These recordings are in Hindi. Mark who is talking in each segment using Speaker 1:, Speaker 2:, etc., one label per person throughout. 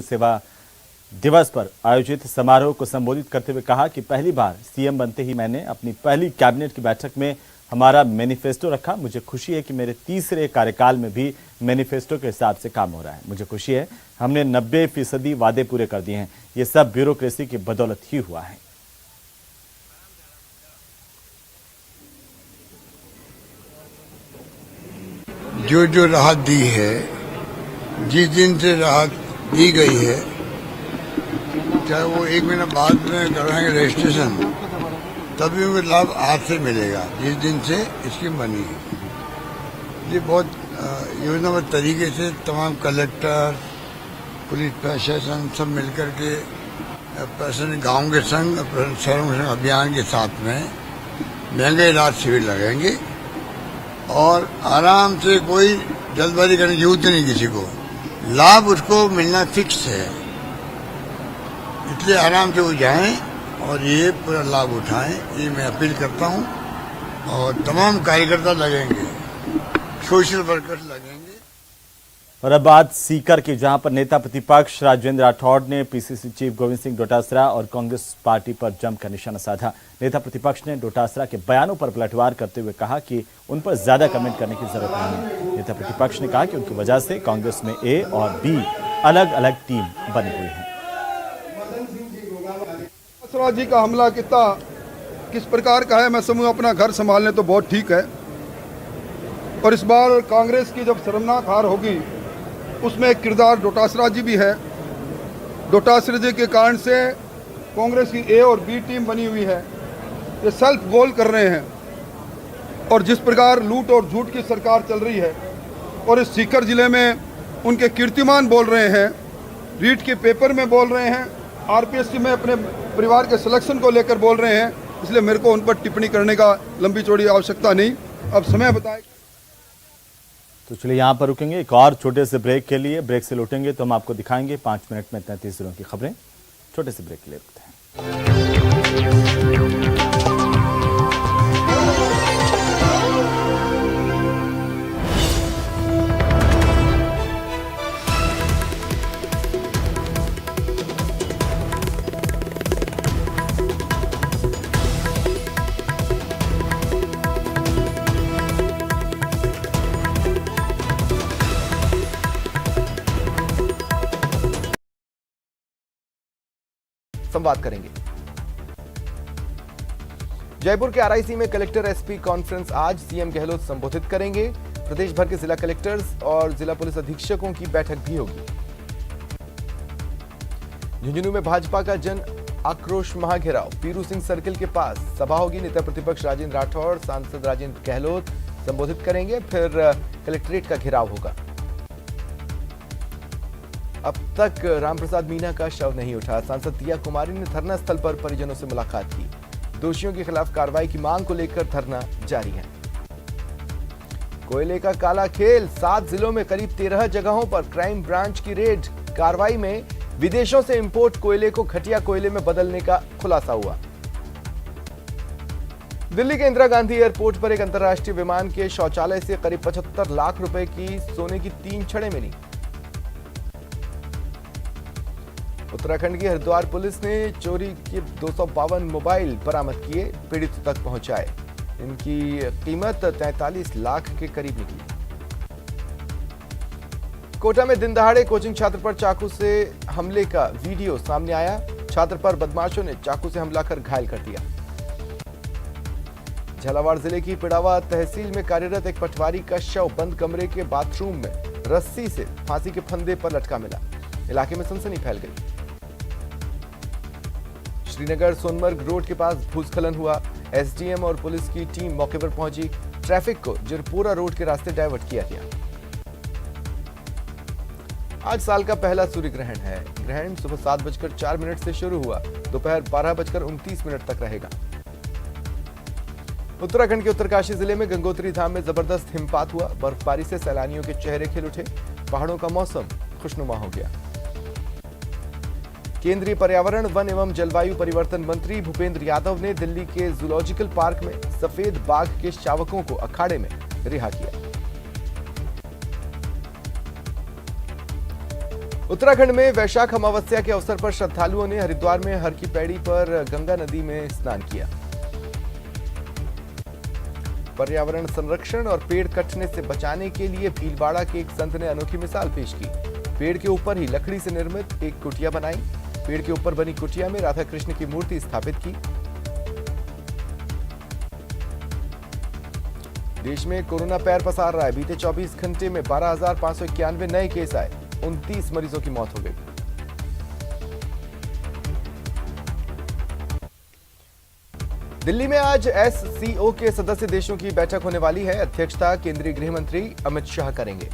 Speaker 1: सेवा दिवस पर आयोजित समारोह को संबोधित करते हुए कहा कि पहली बार सीएम बनते ही मैंने अपनी पहली कैबिनेट की बैठक में हमारा मैनिफेस्टो रखा। मुझे खुशी है कि मेरे तीसरे कार्यकाल में भी मैनिफेस्टो के हिसाब से काम हो रहा है। मुझे खुशी है हमने 90% वादे पूरे कर दिए हैं। ये सब ब्यूरोक्रेसी की बदौलत ही हुआ है।
Speaker 2: जो जो राहत दी है, जिस दिन से राहत दी गई है, चाहे वो 1 महीना बाद में कराएंगे रजिस्ट्रेशन, तभी उनको लाभ आज से मिलेगा जिस दिन से स्कीम बनी है। ये बहुत योजनाबद्ध तरीके से तमाम कलेक्टर, पुलिस प्रशासन सब मिलकर के प्रशासन गांव के संग सर्वेक्षण अभियान के साथ में महंगे इलाज शिविर लगेंगे और आराम से कोई जल्दबाजी करने की जरूरत नहीं किसी को। लाभ उसको मिलना फिक्स है, इसलिए आराम से वो जाएं और ये पूरा लाभ उठाएं, ये मैं अपील करता हूं। और तमाम कार्यकर्ता लगेंगे, सोशल वर्कर्स लगेंगे।
Speaker 1: और अब बात सीकर की, जहां पर नेता प्रतिपक्ष राजेंद्र राठौड़ ने पीसीसी चीफ गोविंद सिंह डोटासरा और कांग्रेस पार्टी पर जमकर निशाना साधा। नेता प्रतिपक्ष ने डोटासरा के बयानों पर पलटवार करते हुए कहा कि उन पर ज्यादा कमेंट करने की जरूरत नहीं है। नेता प्रतिपक्ष ने कहा कि उनकी वजह से कांग्रेस में ए और बी अलग अलग टीम बनी हुई है।
Speaker 3: डोटासरा जी का हमला किस प्रकार का है, मैं समझूं अपना घर संभालने तो बहुत ठीक है, और इस बार कांग्रेस की जब शर्मनाक हार होगी उसमें एक किरदार डोटासरा जी भी है। डोटासरा जी के कारण से कांग्रेस की ए और बी टीम बनी हुई है। ये सेल्फ गोल कर रहे हैं और जिस प्रकार लूट और झूठ की सरकार चल रही है और इस सीकर जिले में उनके कीर्तिमान बोल रहे हैं, रीट के पेपर में बोल रहे हैं, आरपीएससी में अपने परिवार के सिलेक्शन को लेकर बोल रहे हैं, इसलिए मेरे को उन पर टिप्पणी करने का लंबी चौड़ी आवश्यकता नहीं। अब समय बताए।
Speaker 1: तो चलिए यहाँ पर रुकेंगे एक और छोटे से ब्रेक के लिए। ब्रेक से लौटेंगे तो हम आपको दिखाएंगे 5 मिनट में 33 जिलों की खबरें। छोटे से ब्रेक के लिए रुकते हैं।
Speaker 4: संवाद करेंगे। जयपुर के आरआईसी में कलेक्टर एसपी कॉन्फ्रेंस आज सीएम गहलोत संबोधित करेंगे। प्रदेश भर के जिला कलेक्टर्स और जिला पुलिस अधीक्षकों की बैठक भी होगी। झुंझुनू में भाजपा का जन आक्रोश महाघेराव, पीरू सिंह सर्किल के पास सभा होगी। नेता प्रतिपक्ष राजेंद्र राठौड़, सांसद राजेंद्र गहलोत संबोधित करेंगे, फिर कलेक्ट्रेट का घेराव होगा। अब तक रामप्रसाद मीणा का शव नहीं उठा। सांसद दिया कुमारी ने धरना स्थल पर परिजनों से मुलाकात की। दोषियों के खिलाफ कार्रवाई की मांग को लेकर धरना जारी है। कोयले का काला खेल, 7 जिलों में करीब 13 जगहों पर क्राइम ब्रांच की रेड। कार्रवाई में विदेशों से इंपोर्ट कोयले को घटिया कोयले में बदलने का खुलासा हुआ। दिल्ली के इंदिरा गांधी एयरपोर्ट पर एक अंतर्राष्ट्रीय विमान के शौचालय से करीब 75 लाख रुपए की सोने की 3 छड़ें मिली। उत्तराखंड की हरिद्वार पुलिस ने चोरी के 252 मोबाइल बरामद किए, पीड़ितों तक पहुंचाए। इनकी कीमत 43 लाख के करीब निकली। कोटा में दिन दहाड़े कोचिंग छात्र पर चाकू से हमले का वीडियो सामने आया। छात्र पर बदमाशों ने चाकू से हमला कर घायल कर दिया। झालावाड़ जिले की पिड़ावा तहसील में कार्यरत एक पटवारी का शव बंद कमरे के बाथरूम में रस्सी से फांसी के फंदे पर लटका मिला। इलाके में सनसनी फैल गई। श्रीनगर सोनमर्ग रोड के पास भूस्खलन हुआ। एसडीएम और पुलिस की टीम मौके पर पहुंची। ट्रैफिक को जिरपुरा रोड के रास्ते डाइवर्ट किया गया। आज साल का पहला सूर्य ग्रहण है। ग्रहण सुबह 7:04 से शुरू हुआ, दोपहर 12:29 तक रहेगा। उत्तराखंड के उत्तरकाशी जिले में गंगोत्री धाम में जबरदस्त हिमपात हुआ। बर्फबारी से सैलानियों के चेहरे खिल उठे। पहाड़ों का मौसम खुशनुमा हो गया। केंद्रीय पर्यावरण, वन एवं जलवायु परिवर्तन मंत्री भूपेंद्र यादव ने दिल्ली के जूलॉजिकल पार्क में सफेद बाघ के शावकों को अखाड़े में रिहा किया। उत्तराखंड में वैशाख अमावस्या के अवसर पर श्रद्धालुओं ने हरिद्वार में हर की पैड़ी पर गंगा नदी में स्नान किया। पर्यावरण संरक्षण और पेड़ कटने से बचाने के लिए भीलवाड़ा के एक संत ने अनोखी मिसाल पेश की। पेड़ के ऊपर ही लकड़ी से निर्मित एक कुटिया बनाई। पेड़ के ऊपर बनी कुटिया में राधा कृष्ण की मूर्ति स्थापित की। देश में कोरोना पैर पसार रहा है। बीते 24 घंटे में 12,591 नए केस आए। 29 मरीजों की मौत हो गई। दिल्ली में आज एससीओ के सदस्य देशों की बैठक होने वाली है। अध्यक्षता केंद्रीय गृह मंत्री अमित शाह करेंगे।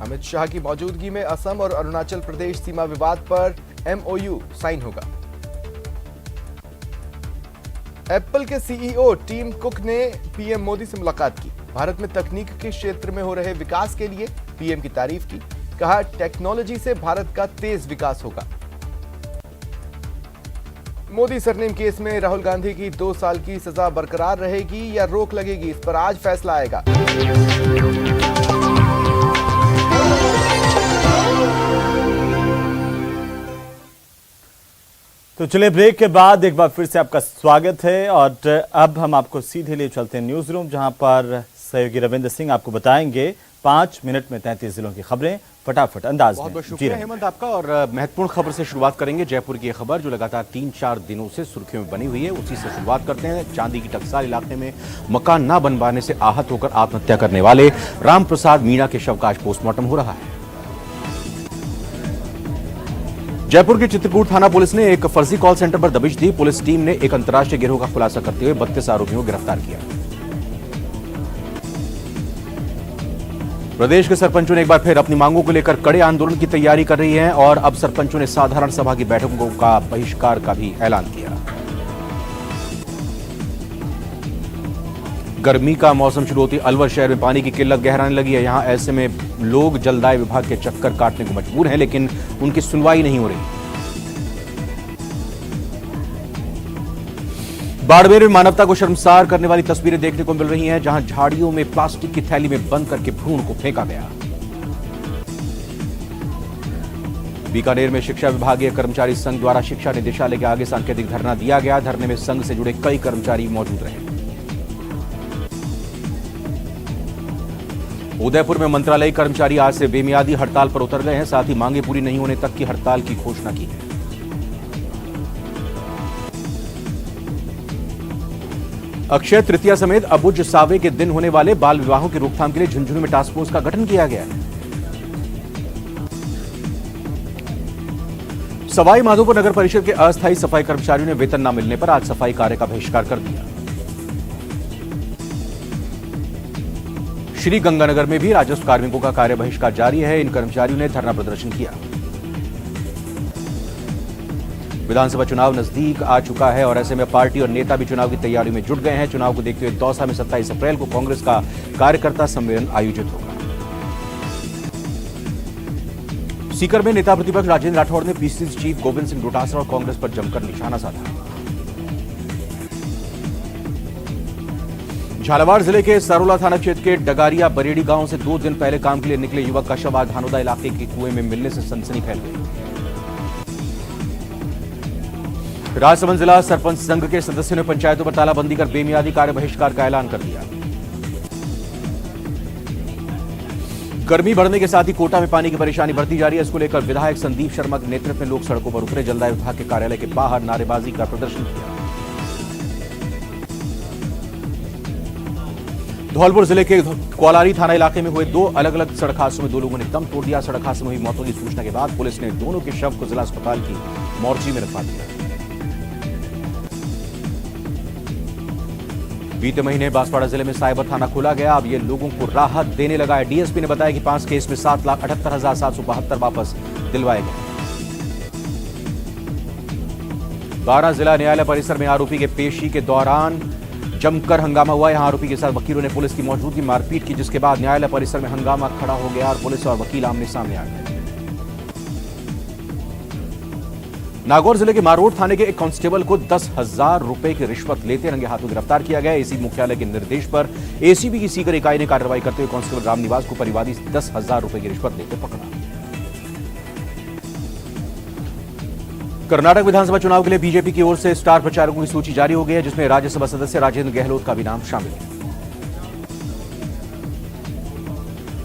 Speaker 4: अमित शाह की मौजूदगी में असम और अरुणाचल प्रदेश सीमा विवाद पर एमओयू साइन होगा। एप्पल के सीईओ टिम कुक ने पीएम मोदी से मुलाकात की। भारत में तकनीक के क्षेत्र में हो रहे विकास के लिए पीएम की तारीफ की। कहा, टेक्नोलॉजी से भारत का तेज विकास होगा। मोदी सरनेम केस में राहुल गांधी की 2 साल की सजा बरकरार रहेगी या रोक लगेगी, इस पर आज फैसला आएगा।
Speaker 1: तो चलिए, ब्रेक के बाद एक बार फिर से आपका स्वागत है और अब हम आपको सीधे लिए चलते हैं न्यूज रूम, जहां पर सहयोगी रविंद्र सिंह आपको बताएंगे 5 मिनट में 33 जिलों की खबरें फटाफट अंदाज में।
Speaker 5: बहुत बहुत शुक्रिया हेमंत आपका। और महत्वपूर्ण खबर से शुरुआत करेंगे। जयपुर की खबर जो लगातार 3-4 दिनों से सुर्खियों में बनी हुई है, उसी से शुरुआत करते हैं। चांदी की टकसाल इलाके में मकान न बन पाने से आहत होकर आत्महत्या करने वाले रामप्रसाद मीणा के शव का आज पोस्टमार्टम हो रहा है। जयपुर के चित्रकूट थाना पुलिस ने एक फर्जी कॉल सेंटर पर दबिश दी। पुलिस टीम ने एक अंतर्राष्ट्रीय गिरोह का खुलासा करते हुए 32 आरोपियों को गिरफ्तार किया। प्रदेश के सरपंचों ने एक बार फिर अपनी मांगों को लेकर कड़े आंदोलन की तैयारी कर रही हैं और अब सरपंचों ने साधारण सभा की बैठकों का बहिष्कार का भी ऐलान किया। गर्मी का मौसम शुरू होती अलवर शहर में पानी की किल्लत गहराने लगी है। यहां ऐसे में लोग जलदाय विभाग के चक्कर काटने को मजबूर हैं, लेकिन उनकी सुनवाई नहीं हो रही। बाड़मेर में मानवता को शर्मसार करने वाली तस्वीरें देखने को मिल रही हैं, जहां झाड़ियों में प्लास्टिक की थैली में बंद करके भ्रूण को फेंका गया। बीकानेर में शिक्षा विभागीय कर्मचारी संघ द्वारा शिक्षा निदेशालय के आगे सांकेतिक धरना दिया गया। धरने में संघ से जुड़े कई कर्मचारी मौजूद रहे। उदयपुर में मंत्रालयी कर्मचारी आज से बेमियादी हड़ताल पर उतर गए हैं। साथ ही मांगे पूरी नहीं होने तक की हड़ताल की घोषणा की है। अक्षय तृतीया समेत अबुझ सावे के दिन होने वाले बाल विवाहों की रोकथाम के लिए झुंझुनू में टास्क फोर्स का गठन किया गया है। सवाई माधोपुर नगर परिषद के अस्थायी सफाई कर्मचारियों ने वेतन न मिलने पर आज सफाई कार्य का बहिष्कार कर दिया। श्री गंगानगर में भी राजस्व कार्मिकों का कार्य बहिष्कार जारी है। इन कर्मचारियों ने धरना प्रदर्शन किया। विधानसभा चुनाव नजदीक आ चुका है और ऐसे में पार्टी और नेता भी चुनाव की तैयारी में जुट गए हैं। चुनाव को देखते हुए दौसा में 27 अप्रैल को कांग्रेस का कार्यकर्ता सम्मेलन आयोजित होगा। सीकर में नेता प्रतिपक्ष राजेंद्र राठौड़ ने पीसीसी चीफ गोविंद सिंह डोटासरा और कांग्रेस पर जमकर निशाना साधा। झालावाड़ जिले के सरोला थाना क्षेत्र के डगारिया बरेड़ी गांव से 2 दिन पहले काम के लिए निकले युवक का शव आज धानोदा इलाके के कुएं में मिलने से सनसनी फैल गई। राजसमंद जिला सरपंच संघ के सदस्यों ने पंचायतों पर तालाबंदी कर बेमियादी कार्य बहिष्कार का ऐलान कर दिया। गर्मी बढ़ने के साथ ही कोटा में पानी की परेशानी बढ़ती जा रही है। इसको लेकर विधायक संदीप शर्मा के नेतृत्व में लोग सड़कों पर उतरे। जलदाय विभाग के कार्यालय के बाहर नारेबाजी का प्रदर्शन किया। धौलपुर जिले के कोलारी थाना इलाके में हुए 2 अलग अलग सड़क हादसों में 2 लोगों ने दम तोड़ दिया। सड़क हादसे में हुई मौतों की सूचना के बाद पुलिस ने दोनों के शव को जिला अस्पताल की मोर्चरी में रखवा दिया। बीते महीने बांसवाड़ा जिले में साइबर थाना खोला गया। अब ये लोगों को राहत देने लगा है। डीएसपी ने बताया कि 5 केस में 7,78,772 वापस दिलवाए गए। 12 जिला न्यायालय परिसर में आरोपी के पेशी के दौरान जमकर हंगामा हुआ। यहां आरोपी के साथ वकीलों ने पुलिस की मौजूदगी मारपीट की, जिसके बाद न्यायालय परिसर में हंगामा खड़ा हो गया और पुलिस और वकील आमने सामने आ गए। नागौर जिले के मारोड थाने के एक कांस्टेबल को 10,000 रुपए की रिश्वत लेते रंगे हाथों गिरफ्तार किया गया। एसीबी मुख्यालय के निर्देश पर एसीबी की सीकर इकाई ने कार्रवाई करते हुए कांस्टेबल रामनिवास को परिवादी 10,000 रुपए की रिश्वत लेते पकड़ा। कर्नाटक विधानसभा चुनाव के लिए बीजेपी की ओर से स्टार प्रचारकों की सूची जारी हो गई है, जिसमें राज्यसभा सदस्य राजेंद्र गहलोत का भी नाम शामिल है।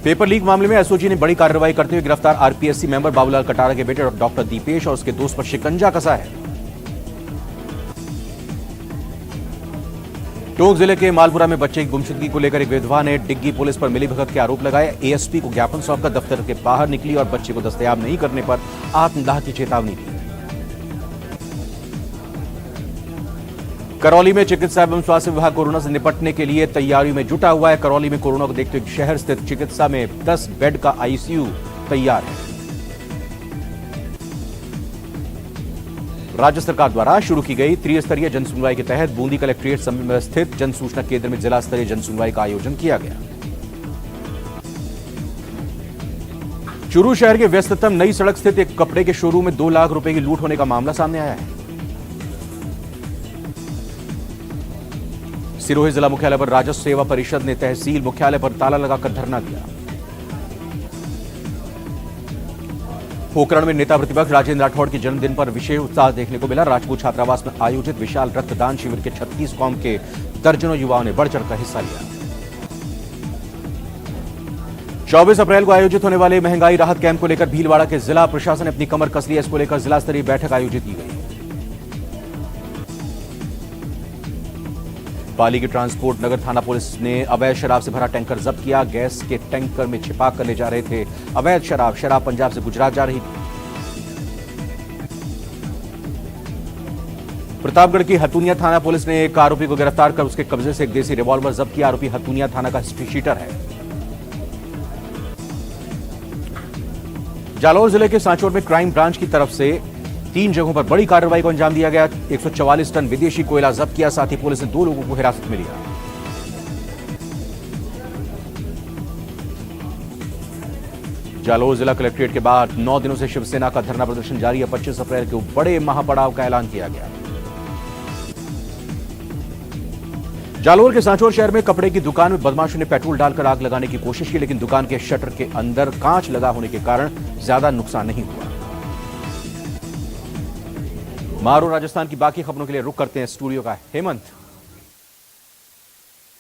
Speaker 5: पेपर लीक मामले में एसओजी ने बड़ी कार्रवाई करते हुए गिरफ्तार आरपीएससी मेंबर बाबूलाल कटारा के बेटे डॉक्टर दीपेश और उसके दोस्त पर शिकंजा कसा है। टोंक जिले के मालपुरा में बच्चे की गुमशुदगी को लेकर एक विधवा ने डिग्गी पुलिस पर मिलीभगत के आरोप लगाए। एएसपी को ज्ञापन सौंपकर दफ्तर के बाहर निकली और बच्चे को दस्तयाब नहीं करने पर आत्मदाह की चेतावनी दी। करौली में चिकित्सा एवं स्वास्थ्य विभाग कोरोना से निपटने के लिए तैयारियों में जुटा हुआ है। करौली में कोरोना को देखते हुए शहर स्थित चिकित्सा में 10 बेड का आईसीयू तैयार है। राज्य सरकार द्वारा शुरू की गई त्रिस्तरीय जनसुनवाई के तहत बूंदी कलेक्ट्रेट में स्थित जन सूचना केंद्र में जिला स्तरीय जनसुनवाई का आयोजन किया गया। चूरू शहर के व्यस्ततम नई सड़क स्थित एक कपड़े के शोरूम में 2 लाख रुपए की लूट होने का मामला सामने आया है। सिरोही जिला मुख्यालय पर राजस्व सेवा परिषद ने तहसील मुख्यालय पर ताला लगाकर धरना दिया। पोखरण में नेता प्रतिपक्ष राजेंद्र राठौड़ के जन्मदिन पर विशेष उत्साह देखने को मिला। राजपूत छात्रावास में आयोजित विशाल रक्तदान शिविर के 36 कौम के दर्जनों युवाओं ने बढ़ चढ़कर हिस्सा लिया। 24 अप्रैल को आयोजित होने वाले महंगाई राहत कैंप को लेकर भीलवाड़ा के जिला प्रशासन ने अपनी कमर कस ली है। इसको लेकर जिला स्तरीय बैठक आयोजित की गई। पाली की ट्रांसपोर्ट नगर थाना पुलिस ने अवैध शराब से भरा टैंकर जब्त किया। गैस के टैंकर में छिपा कर ले जा रहे थे अवैध शराब पंजाब से गुजरात जा रही थी। प्रतापगढ़ की हथुनिया थाना पुलिस ने एक आरोपी को गिरफ्तार कर उसके कब्जे से एक देसी रिवॉल्वर जब्त किया। आरोपी हथुनिया थाना का हिस्ट्री शीटर है। जालौर जिले के सांचौर में क्राइम ब्रांच की तरफ से 3 जगहों पर बड़ी कार्रवाई को अंजाम दिया गया। 144 टन विदेशी कोयला जब्त किया। साथ ही पुलिस ने 2 लोगों को हिरासत में लिया। जालौर जिला कलेक्ट्रेट के बाहर 9 दिनों से शिवसेना का धरना प्रदर्शन जारी है। 25 अप्रैल को बड़े महापड़ाव का ऐलान किया गया। जालौर के सांचौर शहर में कपड़े की दुकान में बदमाशों ने पेट्रोल डालकर आग लगाने की कोशिश की, लेकिन दुकान के शटर के अंदर कांच लगा होने के कारण ज्यादा नुकसान नहीं हुआ। मारो राजस्थान की बाकी खबरों के लिए रुक करते हैं स्टूडियो का हेमंत।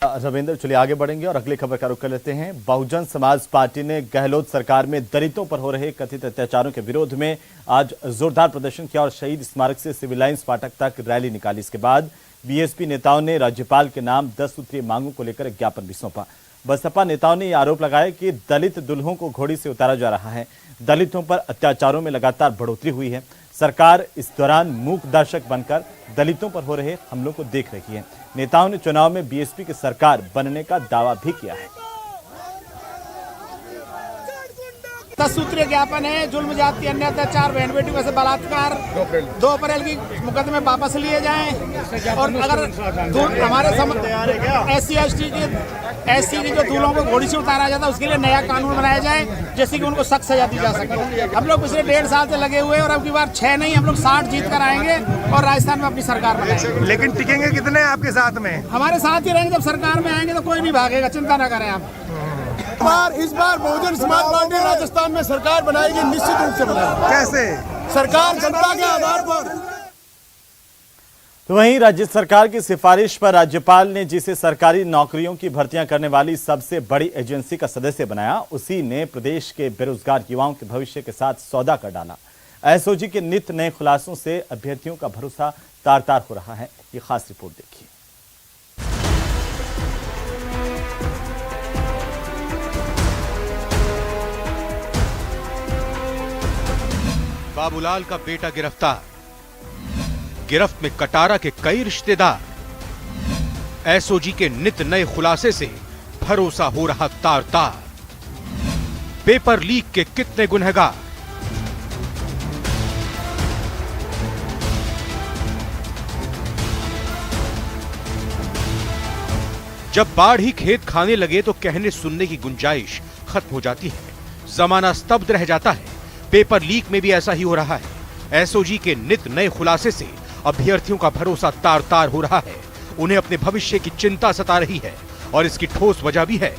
Speaker 1: रविंद्र, चलिए आगे बढ़ेंगे और अगली खबर का रुख कर लेते हैं। बहुजन समाज पार्टी ने गहलोत सरकार में दलितों पर हो रहे कथित अत्याचारों के विरोध में आज जोरदार प्रदर्शन किया और शहीद स्मारक से सिविल लाइंस फाटक तक रैली निकाली। इसके बाद बीएसपी नेताओं ने राज्यपाल के नाम 10 सूत्रीय मांगों को लेकर एक ज्ञापन भी सौंपा। बसपा नेताओं ने यह आरोप लगाया कि दलित दुल्हों को घोड़ी से उतारा जा रहा है। दलितों पर अत्याचारों में लगातार बढ़ोतरी हुई है। सरकार इस दौरान मूक दर्शक बनकर दलितों पर हो रहे हमलों को देख रही है। नेताओं ने चुनाव में बीएसपी की सरकार बनने का दावा भी किया है।
Speaker 6: 10 सूत्रीय ज्ञापन है। जुल्म जाति अन्य अत्याचार बहन बेटी वैसे बलात्कार 2 अप्रैल की मुकदमे वापस लिए जाएं और अगर हमारे एससी की जो दूल्हों को घोड़ी से उतारा जाता है उसके लिए नया कानून बनाया जाए, जैसे कि उनको सख्त सजा दी जा सके। हम लोग पिछले 1.5 साल से लगे हुए और अब की बार 6 नहीं, हम लोग 60 जीत कर आएंगे और राजस्थान में अपनी सरकार बनाएंगे।
Speaker 7: लेकिन टिकेंगे कितने आपके साथ में?
Speaker 6: हमारे साथ ही रहेंगे। जब सरकार में आएंगे तो कोई नहीं भागेगा, चिंता ना करें आप।
Speaker 8: इस बार बहुजन समाज पार्टी राजस्थान में सरकार बनाएगी, निश्चित रूप से बनाएगी।
Speaker 7: कैसे?
Speaker 8: सरकार जनता के आधार पर।
Speaker 1: तो वहीं राज्य सरकार की सिफारिश पर राज्यपाल ने जिसे सरकारी नौकरियों की भर्तियां करने वाली सबसे बड़ी एजेंसी का सदस्य बनाया, उसी ने प्रदेश के बेरोजगार युवाओं के भविष्य के साथ सौदा कर डाला। एसओजी के नित्य नए खुलासों से अभ्यर्थियों का भरोसा तार तार हो रहा है। ये खास रिपोर्ट देखिए।
Speaker 5: बाबूलाल का बेटा गिरफ्तार। गिरफ्त में कटारा के कई रिश्तेदार। एसओजी के नित नए खुलासे से भरोसा हो रहा तार तार। पेपर लीक के कितने गुनहगार। जब बाढ़ ही खेत खाने लगे तो कहने सुनने की गुंजाइश खत्म हो जाती है। जमाना स्तब्ध रह जाता है। पेपर लीक में भी ऐसा ही हो रहा है। एसओजी के नित नए खुलासे से अभ्यर्थियों का भरोसा तार तार हो रहा है। उन्हें अपने भविष्य की चिंता सता रही है और इसकी ठोस वजह भी है।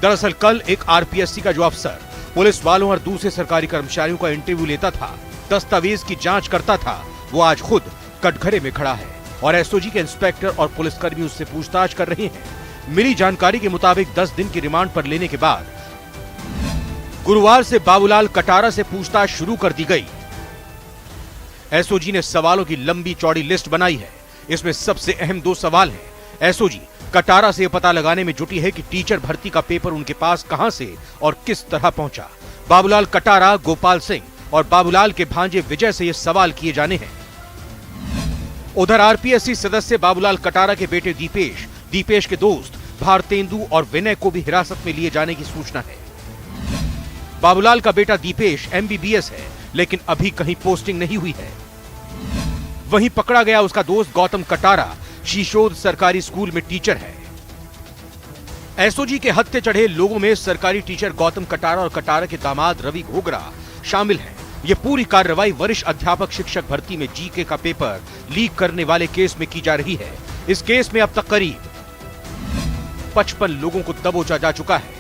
Speaker 5: दरअसल कल एक आरपीएससी का जो अफसर पुलिस वालों और दूसरे सरकारी कर्मचारियों का इंटरव्यू लेता था, दस्तावेज की जांच करता था, वो आज खुद कटघरे में खड़ा है और एसओजी के इंस्पेक्टर और पुलिसकर्मी उससे पूछताछ कर रहे हैं। मिली जानकारी के मुताबिक 10 दिन की रिमांड पर लेने के बाद गुरुवार से बाबूलाल कटारा से पूछताछ शुरू कर दी गई। एसओजी ने सवालों की लंबी चौड़ी लिस्ट बनाई है। इसमें सबसे अहम 2 सवाल हैं। एसओजी कटारा से यह पता लगाने में जुटी है कि टीचर भर्ती का पेपर उनके पास कहां से और किस तरह पहुंचा। बाबूलाल कटारा, गोपाल सिंह और बाबूलाल के भांजे विजय से ये सवाल किए जाने हैं। उधर आरपीएससी सदस्य बाबूलाल कटारा के बेटे दीपेश के दोस्त भारतेंदु और विनय को भी हिरासत में लिए जाने की सूचना है। बाबूलाल का बेटा दीपेश एमबीबीएस है, लेकिन अभी कहीं पोस्टिंग नहीं हुई है। वहीं पकड़ा गया उसका दोस्त गौतम कटारा शीशोद सरकारी स्कूल में टीचर है। एसओजी के हत्थे चढ़े लोगों में सरकारी टीचर गौतम कटारा और कटारा के दामाद रवि घोगरा शामिल हैं। ये पूरी कार्रवाई वरिष्ठ अध्यापक शिक्षक भर्ती में जीके का पेपर लीक करने वाले केस में की जा रही है। इस केस में अब तक करीब 55 लोगों को दबोचा जा चुका है।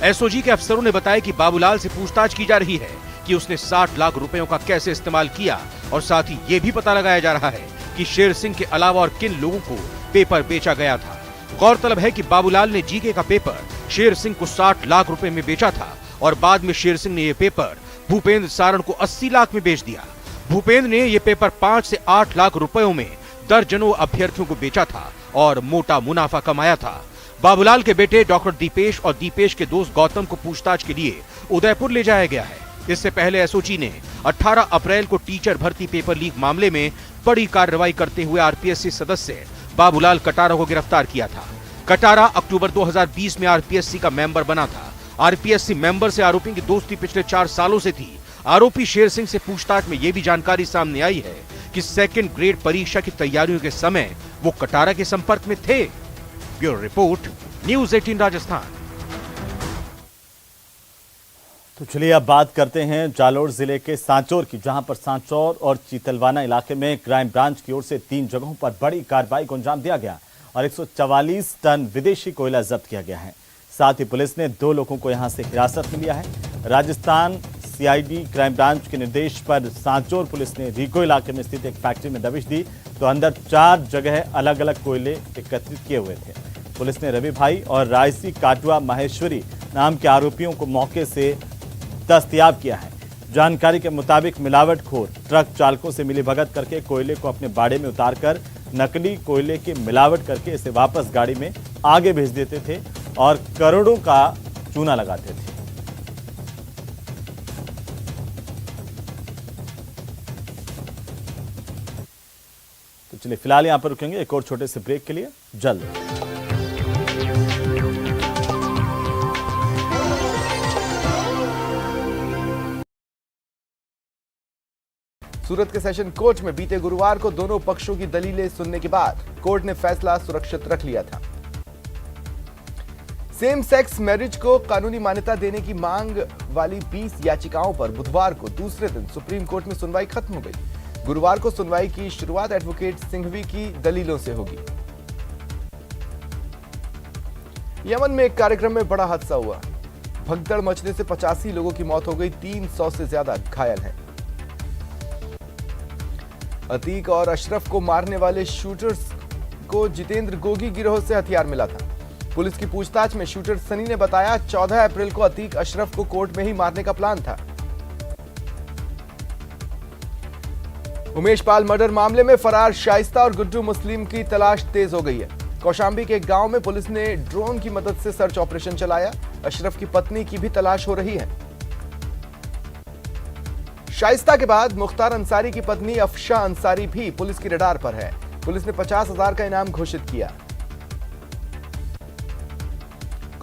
Speaker 5: एसओजी के अफसरों ने बताया कि बाबूलाल से पूछताछ की जा रही है कि उसने 60 लाख रुपयों का कैसे इस्तेमाल किया और साथ ही ये भी पता लगाया जा रहा है कि शेर सिंह के अलावा और किन लोगों को पेपर बेचा गया था। गौरतलब है कि बाबूलाल ने जीके का पेपर शेर सिंह को 60 लाख रुपए में बेचा था और बाद में शेर सिंह ने यह पेपर भूपेंद्र सारण को 80 लाख में बेच दिया। भूपेंद्र ने यह पेपर 5 से 8 लाख रुपयों में दर्जनों अभ्यर्थियों को बेचा था और मोटा मुनाफा कमाया था। बाबूलाल के बेटे डॉक्टर दीपेश और दीपेश के दोस्त गौतम को पूछताछ के लिए उदयपुर ले जाया गया है। इससे पहले एसओजी ने 18 अप्रैल को टीचर भर्ती पेपर लीक मामले में बड़ी कार्रवाई करते हुए आरपीएससी सदस्य बाबूलाल कटारा को गिरफ्तार किया था। कटारा अक्टूबर 2020 में आरपीएससी का मेंबर बना था। आरपीएससी मेंबर से आरोपी की दोस्ती पिछले 4 सालों से थी। आरोपी शेर सिंह से पूछताछ में यह भी जानकारी सामने आई है कि 2nd ग्रेड परीक्षा की तैयारियों के समय वो कटारा के संपर्क में थे। Bureau report, news 18 Rajasthan.
Speaker 1: तो चलिए अब बात करते हैं जालोर जिले के सांचौर की, जहां पर सांचौर और चीतलवाना इलाके में क्राइम ब्रांच की ओर से 3 जगहों पर बड़ी कार्रवाई को अंजाम दिया गया और 144 टन विदेशी कोयला जब्त किया गया है। साथ ही पुलिस ने 2 लोगों को यहां से हिरासत में लिया है। राजस्थान सीआईडी क्राइम ब्रांच के निर्देश पर सांचौर पुलिस ने रीको इलाके में स्थित एक फैक्ट्री में दबिश दी तो अंदर 4 जगह अलग अलग कोयले एकत्रित किए हुए थे। पुलिस ने रवि भाई और रायसी काटवा माहेश्वरी नाम के आरोपियों को मौके से दस्तयाब किया है। जानकारी के मुताबिक मिलावटखोर ट्रक चालकों से मिलीभगत करके कोयले को अपने बाड़े में उतारकर नकली कोयले की मिलावट करके इसे वापस गाड़ी में आगे भेज देते थे और करोड़ों का चूना लगाते थे। तो चलिए फिलहाल यहां पर रुकेंगे एक और छोटे से ब्रेक के लिए, जल्द।
Speaker 4: सूरत के सेशन कोर्ट में बीते गुरुवार को दोनों पक्षों की दलीलें सुनने के बाद कोर्ट ने फैसला सुरक्षित रख लिया था। सेम सेक्स मैरिज को कानूनी मान्यता देने की मांग वाली 20 याचिकाओं पर बुधवार को दूसरे दिन सुप्रीम कोर्ट में सुनवाई खत्म हो गई। गुरुवार को सुनवाई की शुरुआत एडवोकेट सिंघवी की दलीलों से होगी। यमन में एक कार्यक्रम में बड़ा हादसा हुआ। भगदड़ मचने से 85 लोगों की मौत हो गई, 300 से ज्यादा घायल हैं। अतीक और अशरफ को मारने वाले शूटर्स को जितेंद्र गोगी गिरोह से हथियार मिला था। पुलिस की पूछताछ में शूटर सनी ने बताया 14 अप्रैल को अतीक अशरफ को कोर्ट में ही मारने का प्लान था। उमेश पाल मर्डर मामले में फरार शाइस्ता और गुड्डू मुस्लिम की तलाश तेज हो गई है। कौशांबी के एक गांव में पुलिस ने ड्रोन की मदद से सर्च ऑपरेशन चलाया। अशरफ की पत्नी की भी तलाश हो रही है। शाइस्ता के बाद मुख्तार अंसारी की पत्नी अफशा अंसारी भी पुलिस की रडार पर है। पुलिस ने 50,000 का इनाम घोषित किया।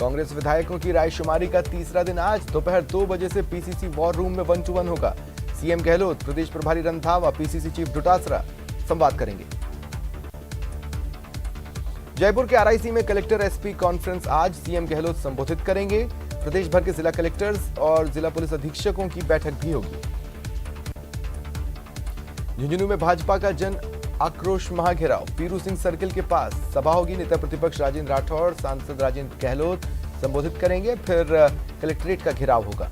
Speaker 4: कांग्रेस विधायकों की रायशुमारी का तीसरा दिन आज दोपहर 2 बजे से पीसीसी वॉर रूम में 1-to-1 होगा। सीएम गहलोत, प्रदेश प्रभारी रंधावा, पीसीसी चीफ डोटासरा संवाद करेंगे। जयपुर के आरआईसी में कलेक्टर एसपी कॉन्फ्रेंस आज सीएम गहलोत संबोधित करेंगे। प्रदेश भर के जिला कलेक्टर्स और जिला पुलिस अधीक्षकों की बैठक भी होगी। झुंझुनू में भाजपा का जन आक्रोश महाघेराव। पीरू सिंह सर्किल के पास सभा होगी। नेता प्रतिपक्ष राजेंद्र राठौड़, सांसद राजेंद्र गहलोत संबोधित करेंगे। फिर कलेक्ट्रेट का घेराव होगा।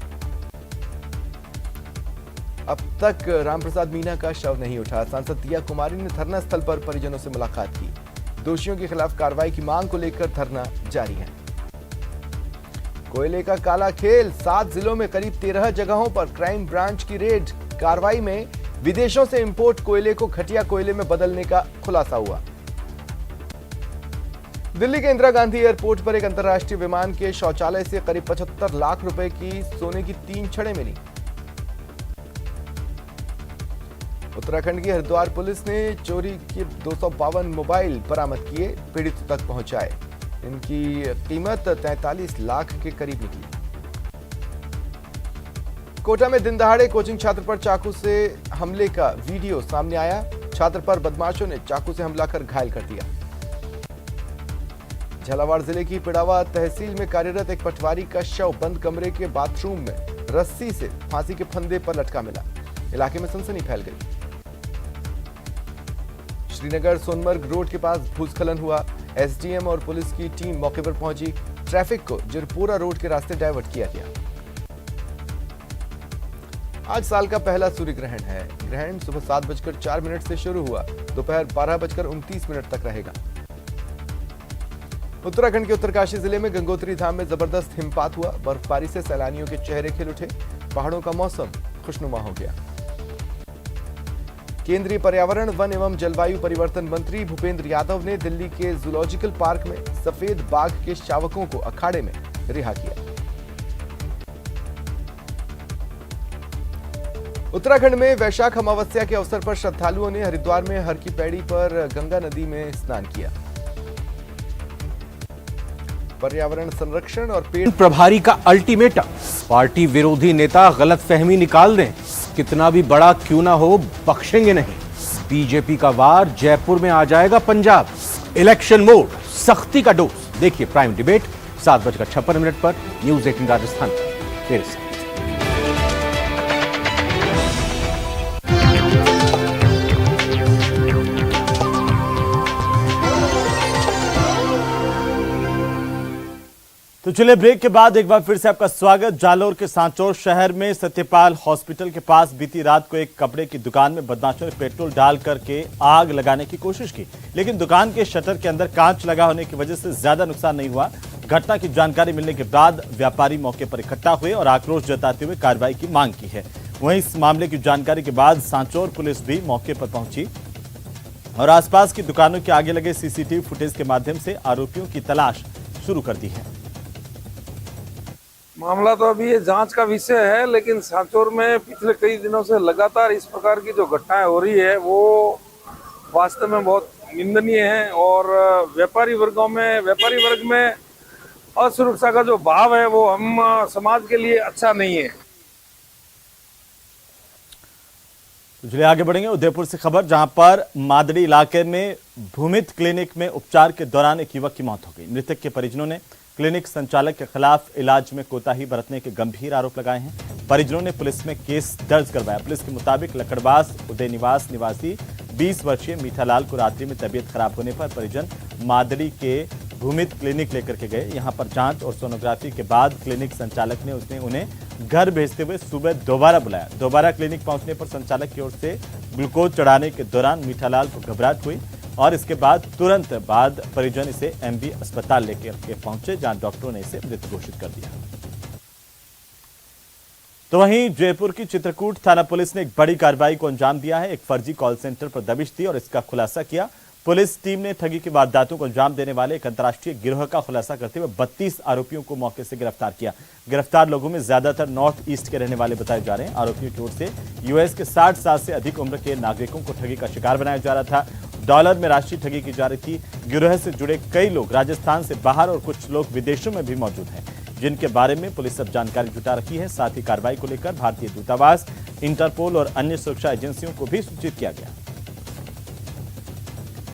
Speaker 4: अब तक रामप्रसाद मीणा का शव नहीं उठा। सांसद दिया कुमारी ने धरना स्थल पर परिजनों से मुलाकात की। दोषियों के खिलाफ कार्रवाई की मांग को लेकर धरना जारी है। कोयले का काला खेल। 7 जिलों में करीब 13 जगहों पर क्राइम ब्रांच की रेड। कार्रवाई में विदेशों से इंपोर्ट कोयले को घटिया कोयले में बदलने का खुलासा हुआ। दिल्ली के इंदिरा गांधी एयरपोर्ट पर एक अंतर्राष्ट्रीय विमान के शौचालय से करीब 75 लाख रुपए की सोने की 3 छड़ें मिली। उत्तराखंड की हरिद्वार पुलिस ने चोरी के 252 मोबाइल बरामद किए, पीड़ितों तक पहुंचाए। इनकी कीमत 43 लाख के करीब निकली। कोटा में दिन दहाड़े कोचिंग छात्र पर चाकू से हमले का वीडियो सामने आया। छात्र पर बदमाशों ने चाकू से हमला कर घायल कर दिया। झालावाड़ जिले की पिड़ावा तहसील में कार्यरत एक पटवारी का शव बंद कमरे के बाथरूम में रस्सी से फांसी के फंदे पर लटका मिला। इलाके में सनसनी फैल गई। श्रीनगर सोनमर्ग रोड के पास भूस्खलन हुआ। एसडीएम और पुलिस की टीम मौके पर पहुंची। ट्रैफिक को जिरपुरा रोड के रास्ते डाइवर्ट किया गया। आज साल का पहला सूर्य ग्रहण है। ग्रहण सुबह 7:04 से शुरू हुआ, दोपहर 12:29 तक रहेगा। उत्तराखंड के उत्तरकाशी जिले में गंगोत्री धाम में जबरदस्त हिमपात हुआ। बर्फबारी से सैलानियों के चेहरे खिल उठे। पहाड़ों का मौसम खुशनुमा हो गया। केंद्रीय पर्यावरण, वन एवं जलवायु परिवर्तन मंत्री भूपेंद्र यादव ने दिल्ली के जूलॉजिकल पार्क में सफेद बाघ के शावकों को अखाड़े में रिहा किया। उत्तराखंड में वैशाख अमावस्या के अवसर पर श्रद्धालुओं ने हरिद्वार में हर की पैड़ी पर गंगा नदी में स्नान किया। पर्यावरण संरक्षण और पेड़
Speaker 5: प्रभारी का अल्टीमेटम। पार्टी विरोधी नेता गलतफहमी निकाल दें, कितना भी बड़ा क्यों ना हो बख्शेंगे नहीं। बीजेपी का वार, जयपुर में आ जाएगा पंजाब। इलेक्शन मोड, सख्ती का डोज। देखिए प्राइम डिबेट 7:56 पर न्यूज 18 राजस्थान पर। मेरे साथ
Speaker 1: तो चलिए ब्रेक के बाद एक बार फिर से आपका स्वागत। जालोर के सांचौर शहर में सत्यपाल हॉस्पिटल के पास बीती रात को एक कपड़े की दुकान में बदमाशों ने पेट्रोल डाल करके आग लगाने की कोशिश की, लेकिन दुकान के शटर के अंदर कांच लगा होने की वजह से ज्यादा नुकसान नहीं हुआ। घटना की जानकारी मिलने के बाद व्यापारी मौके पर इकट्ठा हुए और आक्रोश जताते हुए कार्रवाई की मांग की है। वहीं इस मामले की जानकारी के बाद सांचौर पुलिस भी मौके पर पहुंची और आसपास की दुकानों के आगे लगे सीसीटीवी फुटेज के माध्यम से आरोपियों की तलाश शुरू कर दी है।
Speaker 9: मामला तो अभी ये जांच का विषय है, लेकिन सांचौर में पिछले कई दिनों से लगातार इस प्रकार की जो घटनाएं हो रही है वो वास्तव में बहुत निंदनीय है और व्यापारी वर्ग में असुरक्षा का जो भाव है वो हम समाज के लिए अच्छा नहीं है।
Speaker 1: चलिए आगे बढ़ेंगे। उदयपुर से खबर, जहां पर मादड़ी इलाके में भूमित क्लिनिक में उपचार के दौरान एक युवक की मौत हो गई। मृतक के परिजनों ने क्लिनिक संचालक के खिलाफ इलाज में कोताही बरतने के गंभीर आरोप लगाए हैं। परिजनों ने पुलिस में केस दर्ज करवाया। पुलिस के मुताबिक लकड़बास उदय निवास निवासी 20 वर्षीय मीठालाल को रात्रि में तबीयत खराब होने पर परिजन मादड़ी के भूमित क्लिनिक लेकर के गए। यहां पर जांच और सोनोग्राफी के बाद क्लिनिक संचालक ने उन्हें घर भेजते हुए सुबह दोबारा बुलाया। दोबारा क्लिनिक पहुंचने पर संचालक की ओर से ग्लूकोज चढ़ाने के दौरान मीठालाल को घबराहट हुई और इसके बाद तुरंत बाद परिजन इसे एमबी अस्पताल लेकर पहुंचे, जहां डॉक्टरों ने इसे मृत घोषित कर दिया। तो वहीं जयपुर की चित्रकूट थाना पुलिस ने एक बड़ी कार्रवाई को अंजाम दिया है। एक फर्जी कॉल सेंटर पर दबिश दी और इसका खुलासा किया। पुलिस टीम ने ठगी की वारदातों को अंजाम देने वाले एक अंतर्राष्ट्रीय गिरोह का खुलासा करते हुए 32 आरोपियों को मौके से गिरफ्तार किया। गिरफ्तार लोगों में ज्यादातर नॉर्थ ईस्ट के रहने वाले बताए जा रहे हैं। आरोपियों की ओर से यूएस के 60 साल से अधिक उम्र के नागरिकों को ठगी का शिकार बनाया जा रहा था। डॉलर में राशि ठगी की जा रही थी। गिरोह से जुड़े कई लोग राजस्थान से बाहर और कुछ लोग विदेशों में भी मौजूद हैं, जिनके बारे में पुलिस अब जानकारी जुटा रखी है। साथ ही कार्रवाई को लेकर भारतीय दूतावास, इंटरपोल और अन्य सुरक्षा एजेंसियों को भी सूचित किया गया।